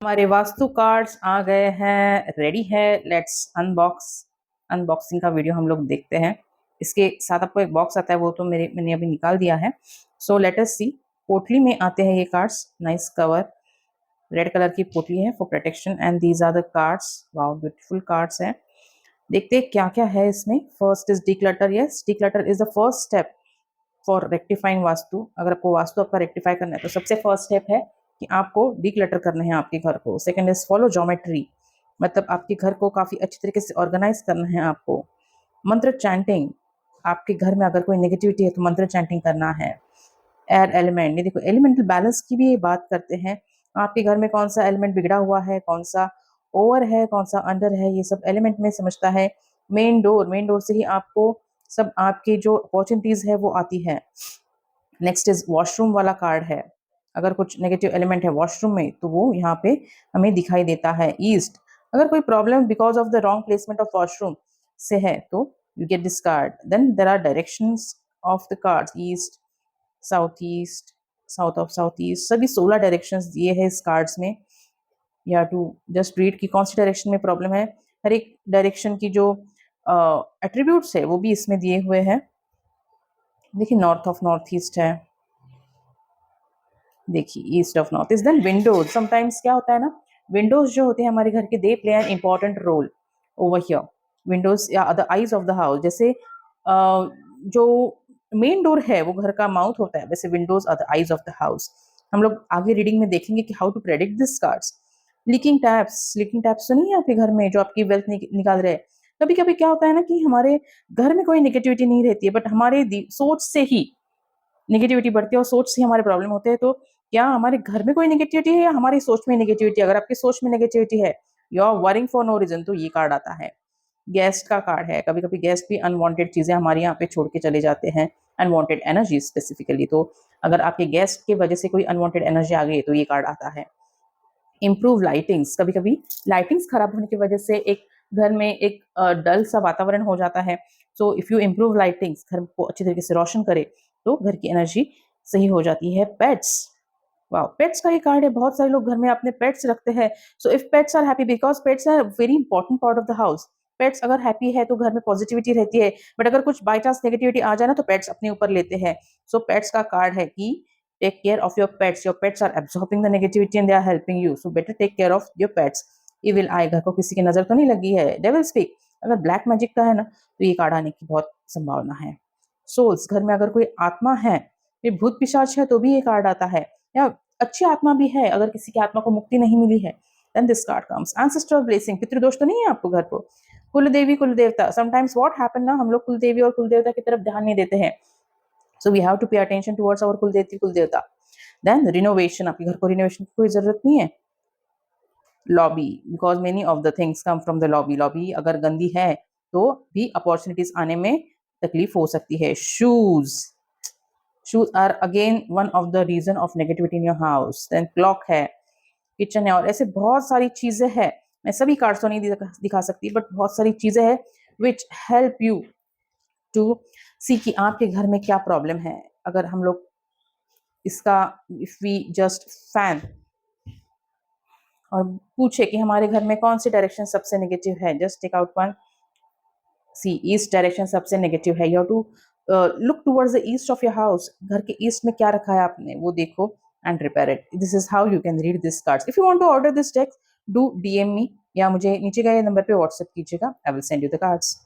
हमारे वास्तु कार्ड्स आ गए हैं, रेडी है। लेट्स अनबॉक्सिंग का वीडियो हम लोग देखते हैं। इसके साथ आपको एक बॉक्स आता है, वो तो मैंने अभी निकाल दिया है। So let us see. पोटली में आते हैं ये cards, nice cover, red colour की पोटली है for protection and these are the cards. Wow, beautiful cards हैं। देखते हैं क्या क्या है इसमें। First is declutter. Yes, declutter is the first step for rectifying vastu. अगर आपको वास्तु आपका रेक्टिफाई करना है तो सबसे फर्स्ट स्टेप है कि आपको डिक्लटर करना है आपके घर को। सेकंड इज फॉलो ज्योमेट्री, मतलब आपके घर को काफी अच्छी तरीके से ऑर्गेनाइज करना है आपको। मंत्र चैंटिंग, आपके घर में अगर कोई नेगेटिविटी है तो मंत्र चैंटिंग करना है। एयर एलिमेंट, ये देखो एलिमेंटल बैलेंस की भी बात करते हैं। आपके घर में कौन सा एलिमेंट बिगड़ा हुआ है, कौन सा ओवर है, कौन सा अंडर है, ये सब एलिमेंट में समझता है। मेन डोर से ही आपको सब आपकी जो अपॉर्चुनिटीज है वो आती है। नेक्स्ट इज वॉशरूम वाला कार्ड है। अगर कुछ नेगेटिव एलिमेंट है वॉशरूम में तो वो यहाँ पे हमें दिखाई देता है। ईस्ट, अगर कोई problem because of the wrong placement of washroom से है तो you get this card. Then there are directions of the cards, east, south east, south of south east, सभी 16 डायरेक्शंस दिए हैं इस कार्ड्स में। या टू जस्ट रीड की कौन सी डायरेक्शन में प्रॉब्लम है। हर एक डायरेक्शन की जो एट्रीब्यूट्स है वो भी इसमें दिए हुए हैं। देखिए नॉर्थ ऑफ नॉर्थ ईस्ट है, देखिए east of north east. Then windows, sometimes क्या होता है ना, विंडोज जो होते हैं हमारे घर के, they play an important role over here. Windows या the eyes of the house, जैसे जो मेन डोर है वो घर का माउथ होता है, वैसे windows are the eyes of the house. हम लोग आगे रीडिंग में देखेंगे कि how to predict this cards. Leaking taps तो नहीं है आपके घर में जो आपकी वेल्थ निकाल रहे हैं। कभी कभी क्या होता है ना कि हमारे घर में कोई नेगेटिविटी नहीं रहती है, बट हमारे सोच से ही नेगेटिविटी बढ़ती है और सोच से हमारे प्रॉब्लम होते हैं। तो क्या हमारे घर में कोई नेगेटिविटी है या हमारी सोच में नेगेटिविटी? अगर आपकी सोच में नेगेटिविटी है, you are worrying for no reason, तो ये कार्ड आता है। गेस्ट का कार्ड है। कभी कभी गेस्ट भी अनवांटेड चीजें हमारे यहाँ पे छोड़ के चले जाते हैं, अनवांटेड एनर्जी स्पेसिफिकली। तो अगर आपके गेस्ट की वजह से कोई अनवांटेड एनर्जी आ गई तो ये कार्ड आता है। इम्प्रूव लाइटिंग्स, कभी कभी लाइटिंग्स खराब होने की वजह से एक घर में एक डल सा वातावरण हो जाता है। So if you improve lightings, घर को अच्छी तरीके से रोशन करे तो घर की एनर्जी सही हो जाती है। पेट्स, वाओ, पेट्स का ये कार्ड है। बहुत सारे लोग घर में अपने पेट्स रखते हैं। So if pets are happy, because pets are very important part of the house. Pets अगर हैप्पी है तो घर में पॉजिटिविटी रहती है, बट अगर कुछ बाई चांस नेगेटिविटी आ जाए ना तो पेट्स अपने ऊपर लेते हैं। सो पेट्स का कार्ड है कि take care of your pets. Your pets are absorbing the negativity and they are helping you, so better take care of your pets. Evil eye, घर को किसी की नजर तो नहीं लगी है। डेविल स्पीक, अगर ब्लैक मैजिक का है ना तो ये कार्ड आने की बहुत संभावना है। सोल्स, घर में अगर कोई आत्मा है, फिर भूत पिशाच है तो भी ये कार्ड आता है, या अच्छी आत्मा भी है, अगर किसी की आत्मा को मुक्ति नहीं मिली है then this card comes. Ancestral blessing, पितृदोष तो नहीं है आपको घर को। कुल देवी कुल देवता, समटाइम्स व्हाट हैपन ना, हम लोग कुल देवी और कुल देवता की तरफ ध्यान नहीं देते हैं। So we have to pay attention towards our कुलदेवी कुलदेवता। Then renovation, आपके घर को रिनोवेशन की कोई जरूरत नहीं है। Lobby, because many of the things come from the lobby. Lobby अगर गंदी है तो भी अपॉर्चुनिटीज आने में तकलीफ हो सकती है। Shoes, shoes are again one of the reason of negativity in your house. Then clock है, किचन है, और ऐसे बहुत सारी चीजें हैं। मैं सभी कार्ड्स तो नहीं दिखा सकती, बट बहुत सारी चीजें हैं विच हेल्प यू टू सी कि आपके घर में क्या प्रॉब्लम है। अगर हम लोग इसका, इफ वी जस्ट फैन और पूछे कि हमारे घर में कौन सी डायरेक्शन सबसे नेगेटिव है, just take out one. See, east direction सबसे नेगेटिव है। You have to look towards the east of your house. घर के ईस्ट में क्या रखा है आपने वो देखो and repair it. This is how you can read this cards. If you want to order this text, do DM me, या मुझे नीचे गए नंबर पे व्हाट्सएप कीजिएगा। I will send you the cards.